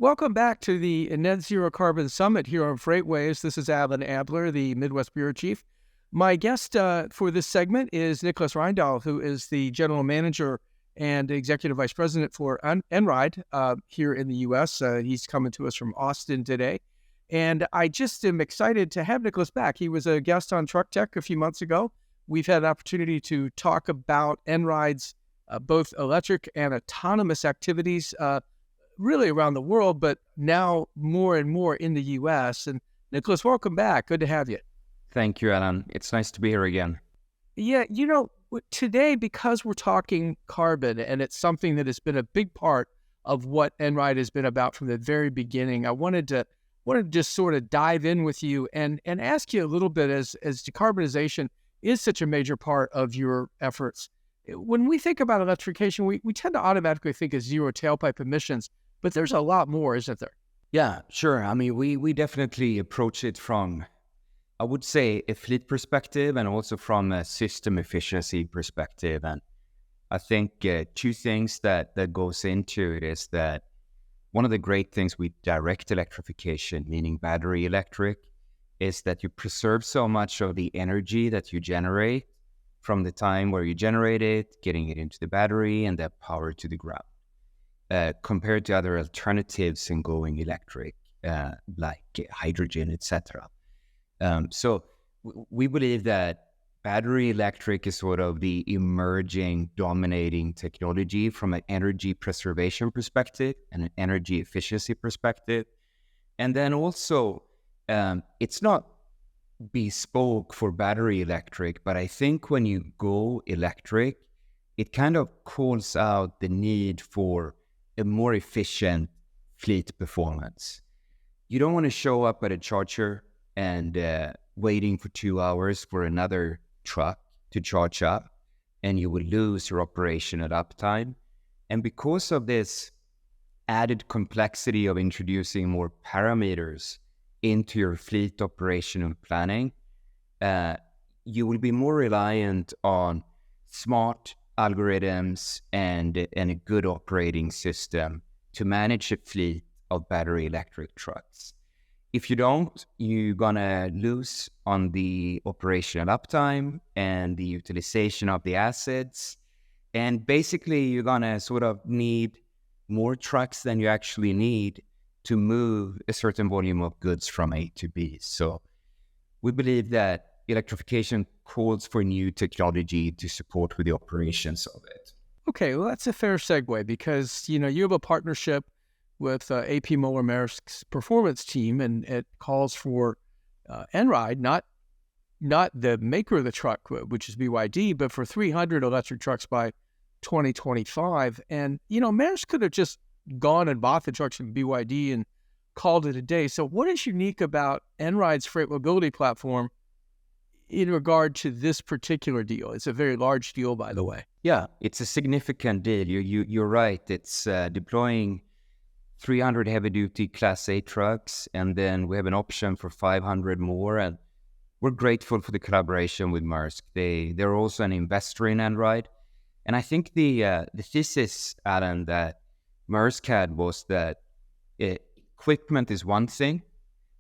Welcome back to the Net Zero Carbon Summit here on FreightWaves. This is Alan Abler, the Midwest Bureau Chief. My guest for this segment is Niklas Reinedahl, who is the General Manager and Executive Vice President for Einride here in the U.S. He's coming to us from Austin today. And I just am excited to have Niklas back. He was a guest on Truck Tech a few months ago. We've had an opportunity to talk about Einride's both electric and autonomous activities really around the world, but now more and more in the U.S. And Niklas, welcome back. Good to have you. Thank you, Alan. It's nice to be here again. Yeah, today, because we're talking carbon, and it's something that has been a big part of what Einride has been about from the very beginning, I wanted to just sort of dive in with you and ask you a little bit as decarbonization is such a major part of your efforts. When we think about electrification, we tend to automatically think of zero tailpipe emissions, but there's a lot more, isn't there? Yeah, sure. I mean, we definitely approach it from, I would say, a fleet perspective and also from a system efficiency perspective. And I think two things that goes into it is that one of the great things with direct electrification, meaning battery electric, is that you preserve so much of the energy that you generate from the time where you generate it, getting it into the battery and that power to the ground, compared to other alternatives in going electric, like hydrogen, etc. So we believe that battery electric is sort of the emerging, dominating technology from an energy preservation perspective and an energy efficiency perspective. And then also, it's not bespoke for battery electric, but I think when you go electric, it kind of calls out the need for a more efficient fleet performance. You don't want to show up at a charger and waiting for 2 hours for another truck to charge up, and you will lose your operational uptime. And because of this added complexity of introducing more parameters into your fleet operational planning, you will be more reliant on smart algorithms and a good operating system to manage a fleet of battery electric trucks. If you don't, you're gonna lose on the operational uptime and the utilization of the assets. And basically, you're gonna sort of need more trucks than you actually need to move a certain volume of goods from A to B. So we believe that electrification calls for new technology to support with the operations of it. Okay, well, that's a fair segue because, you have a partnership with AP Moller Maersk's performance team, and it calls for Einride, not the maker of the truck, which is BYD, but for 300 electric trucks by 2025. And, Maersk could have just gone and bought the trucks from BYD and called it a day. So what is unique about Einride's freight mobility platform in regard to this particular deal? It's a very large deal, by the way. Yeah, it's a significant deal. You're right. It's deploying 300 heavy-duty Class A trucks, and then we have an option for 500 more. And we're grateful for the collaboration with Maersk. They're also an investor in Einride. And I think the thesis, Alan, that Maersk had was that equipment is one thing,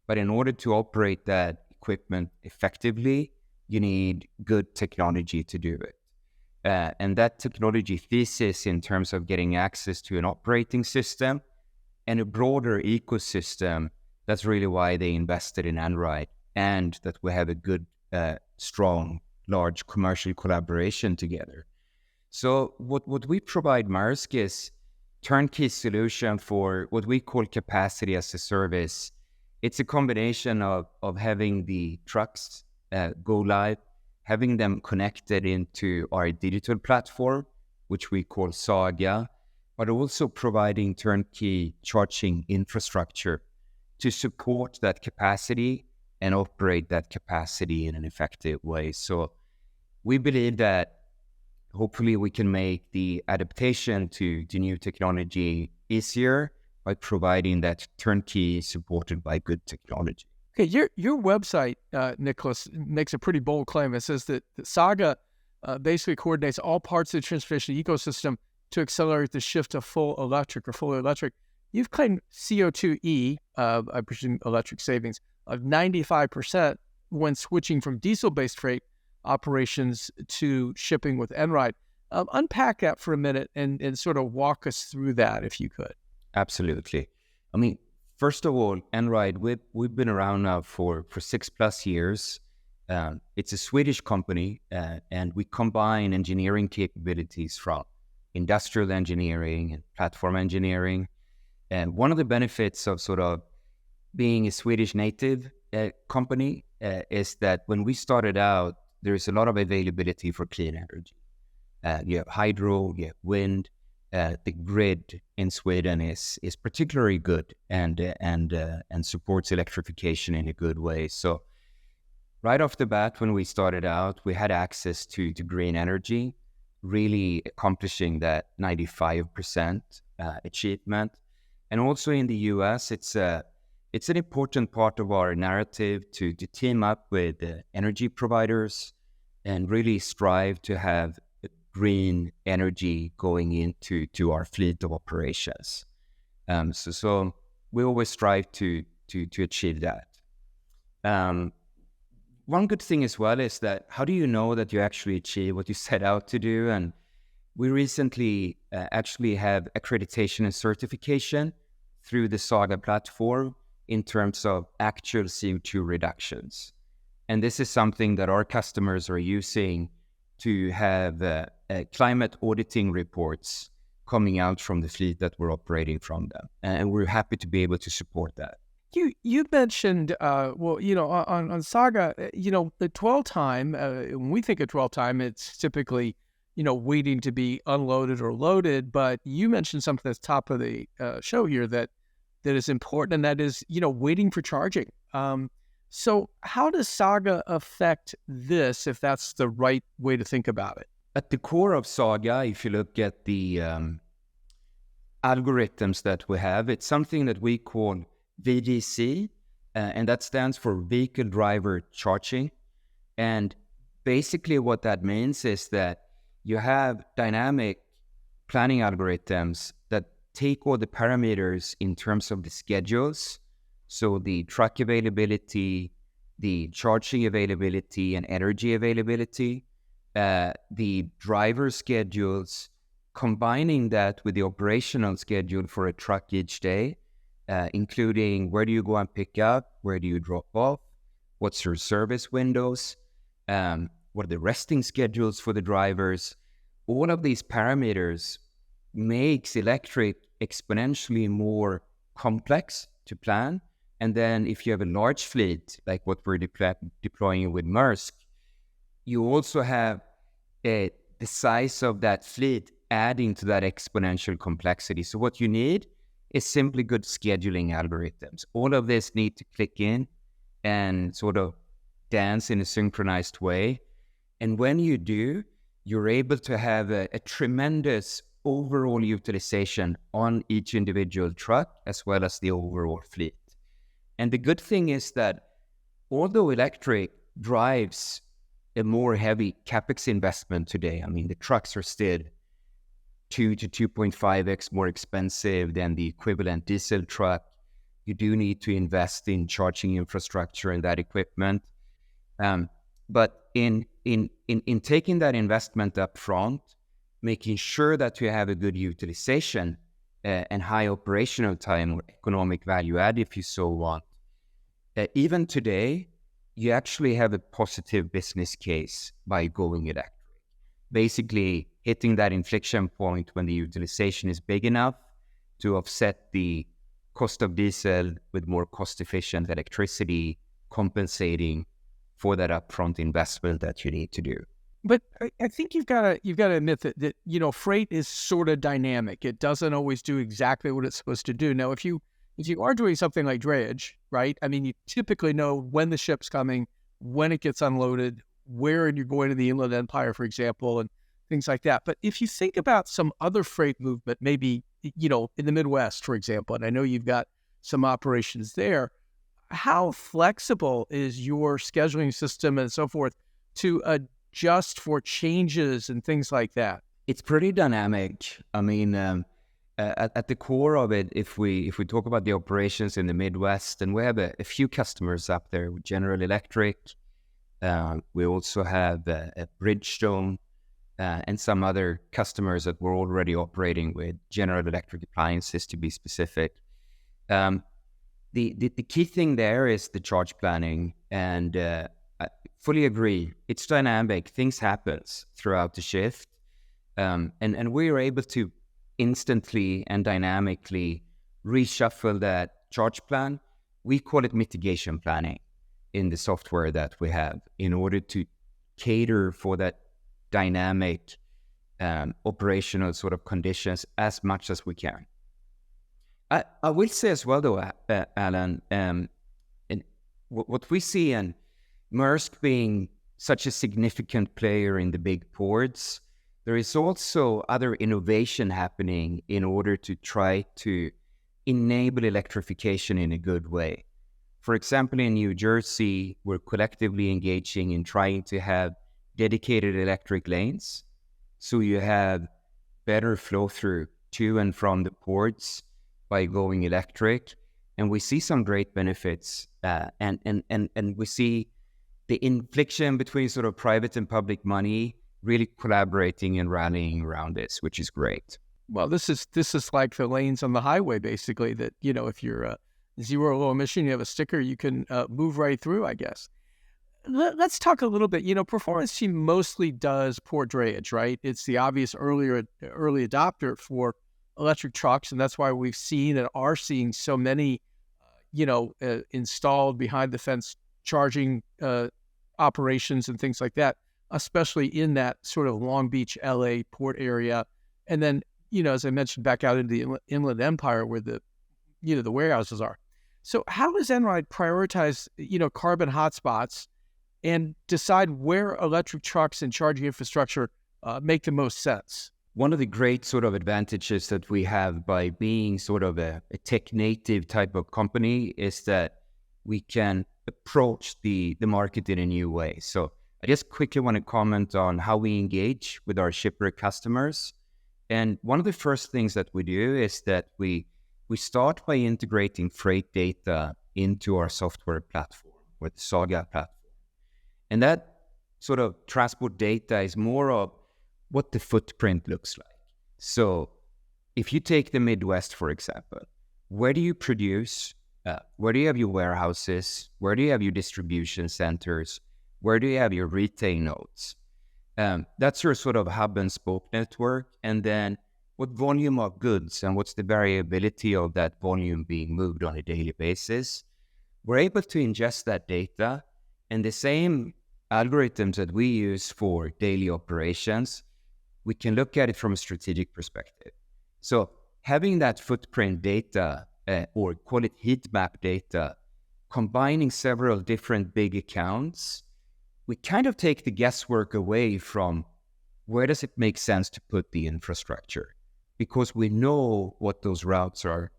but in order to operate that equipment effectively, you need good technology to do it. And that technology thesis in terms of getting access to an operating system and a broader ecosystem, that's really why they invested in Einride, and that we have a good, strong, large commercial collaboration together. So what we provide Maersk is turnkey solution for what we call capacity as a service. It's a combination of having the trucks go live, having them connected into our digital platform, which we call Saga, but also providing turnkey charging infrastructure to support that capacity and operate that capacity in an effective way. So we believe that hopefully we can make the adaptation to new technology easier by providing that turnkey supported by good technology. Okay, your website, Niklas, makes a pretty bold claim. It says that Saga basically coordinates all parts of the transportation ecosystem to accelerate the shift to full electric or fully electric. you've claimed CO2e, I presume electric savings, of 95% when switching from diesel-based freight operations to shipping with Einride. Unpack that for a minute and sort of walk us through that, if you could. Absolutely. I mean, first of all, Einride, we've been around now for 6+ years. It's a Swedish company, and we combine engineering capabilities from industrial engineering and platform engineering. And one of the benefits of sort of being a Swedish native company is that when we started out, there's a lot of availability for clean energy. You have hydro, you have wind. The grid in Sweden is particularly good and supports electrification in a good way. So right off the bat, when we started out, we had access to green energy, really accomplishing that 95% achievement. And also in the US, it's an important part of our narrative to team up with energy providers and really strive to have green energy going into our fleet of operations. So we always strive to achieve that. One good thing as well is that how do you know that you actually achieve what you set out to do? And we recently actually have accreditation and certification through the Saga platform in terms of actual CO2 reductions. And this is something that our customers are using to have climate auditing reports coming out from the fleet that we're operating from them. And we're happy to be able to support that. You mentioned, on Saga, the dwell time, when we think of dwell time, it's typically, waiting to be unloaded or loaded. But you mentioned something that's top of the show here that is important, and that is, waiting for charging. So how does Saga affect this, if that's the right way to think about it? At the core of Saga, if you look at the algorithms that we have, it's something that we call VDC, and that stands for Vehicle Driver Charging. And basically what that means is that you have dynamic planning algorithms that take all the parameters in terms of the schedules, so the truck availability, the charging availability and energy availability, the driver schedules, combining that with the operational schedule for a truck each day, including where do you go and pick up, where do you drop off, what's your service windows, what are the resting schedules for the drivers. All of these parameters makes electric exponentially more complex to plan. And then if you have a large fleet, like what we're deploying with Maersk, you also have the size of that fleet adding to that exponential complexity. So what you need is simply good scheduling algorithms. All of this need to click in and sort of dance in a synchronized way. And when you do, you're able to have a tremendous overall utilization on each individual truck as well as the overall fleet. And the good thing is that although electric drives a more heavy capex investment today, I mean, the trucks are still 2 to 2.5x more expensive than the equivalent diesel truck. You do need to invest in charging infrastructure and that equipment. But in taking that investment up front, making sure that you have a good utilization and high operational time or economic value add, if you so want, even today, you actually have a positive business case by going electric. Basically, hitting that inflection point when the utilization is big enough to offset the cost of diesel with more cost-efficient electricity, compensating for that upfront investment that you need to do. But I think you've got to admit that freight is sort of dynamic. It doesn't always do exactly what it's supposed to do. Now, if you are doing something like drayage, right? I mean, you typically know when the ship's coming, when it gets unloaded, where you're going to the Inland Empire, for example, and things like that. But if you think about some other freight movement, maybe, in the Midwest, for example, and I know you've got some operations there, how flexible is your scheduling system and so forth to adjust for changes and things like that? It's pretty dynamic. I mean, at the core of it, if we talk about the operations in the Midwest, and we have a few customers up there with General Electric. We also have a Bridgestone and some other customers that we're already operating with, General Electric appliances to be specific. The key thing there is the charge planning, and I fully agree. It's dynamic. Things happen throughout the shift, and we are able to instantly and dynamically reshuffle that charge plan. We call it mitigation planning in the software that we have in order to cater for that dynamic operational sort of conditions as much as we can. I will say as well, though, Alan, and what we see in Maersk being such a significant player in the big ports, there is also other innovation happening in order to try to enable electrification in a good way. For example, in New Jersey, we're collectively engaging in trying to have dedicated electric lanes, so you have better flow through to and from the ports by going electric. And we see some great benefits, and we see the inflection between sort of private and public money really collaborating and rallying around this, which is great. Well, this is like the lanes on the highway, basically, that, if you're zero low emission, you have a sticker, you can move right through, I guess. Let's talk a little bit. Performance Team mostly does port drayage, right? It's the obvious early adopter for electric trucks, and that's why we've seen and are seeing so many, installed behind the fence charging operations and things like that, especially in that sort of Long Beach, LA port area. And then, as I mentioned, back out into the Inland Empire where the warehouses are. So how does Einride prioritize, carbon hotspots and decide where electric trucks and charging infrastructure make the most sense? One of the great sort of advantages that we have by being sort of a tech native type of company is that we can approach the market in a new way. So I just quickly want to comment on how we engage with our shipper customers. And one of the first things that we do is that we start by integrating freight data into our software platform, with the Saga platform. And that sort of transport data is more of what the footprint looks like. So if you take the Midwest, for example, where do you produce? Where do you have your warehouses? Where do you have your distribution centers? Where do you have your retail nodes? That's your sort of hub and spoke network. And then what volume of goods and what's the variability of that volume being moved on a daily basis? We're able to ingest that data, and the same algorithms that we use for daily operations, we can look at it from a strategic perspective. So having that footprint data, or call it heat map data, combining several different big accounts, we kind of take the guesswork away from where does it make sense to put the infrastructure, because we know what those routes are.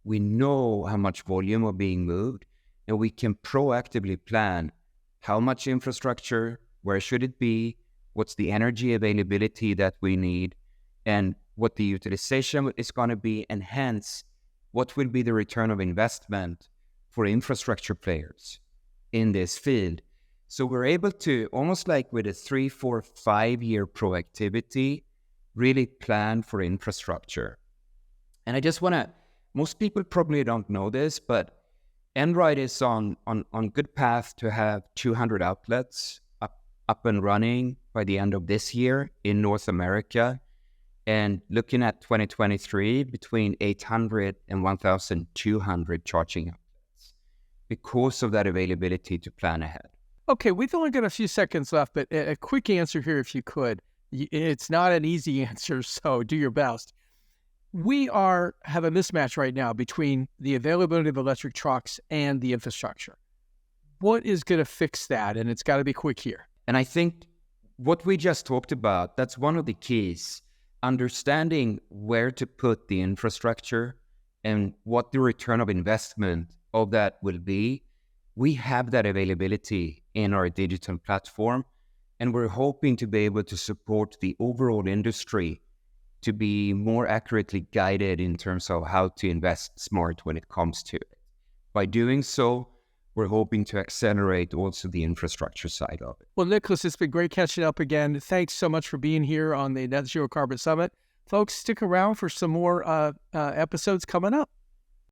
We know how much volume are being moved, and we can proactively plan how much infrastructure, where should it be, what's the energy availability that we need, and what the utilization is going to be, and hence what will be the return of investment for infrastructure players in this field. So we're able to, almost like with a 3, 4, 5 year proactivity, really plan for infrastructure. And I just want to, most people probably don't know this, but Einride is on good path to have 200 outlets up and running by the end of this year in North America. And looking at 2023, between 800 and 1,200 charging outlets because of that availability to plan ahead. Okay, we've only got a few seconds left, but a quick answer here if you could. It's not an easy answer, so do your best. We have a mismatch right now between the availability of electric trucks and the infrastructure. What is going to fix that? And it's got to be quick here. And I think what we just talked about, that's one of the keys. Understanding where to put the infrastructure and what the return of investment of that will be. We have that availability in our digital platform, and we're hoping to be able to support the overall industry to be more accurately guided in terms of how to invest smart when it comes to it. By doing so, we're hoping to accelerate also the infrastructure side of it. Well, Niklas, it's been great catching up again. Thanks so much for being here on the Net Zero Carbon Summit. Folks, stick around for some more episodes coming up.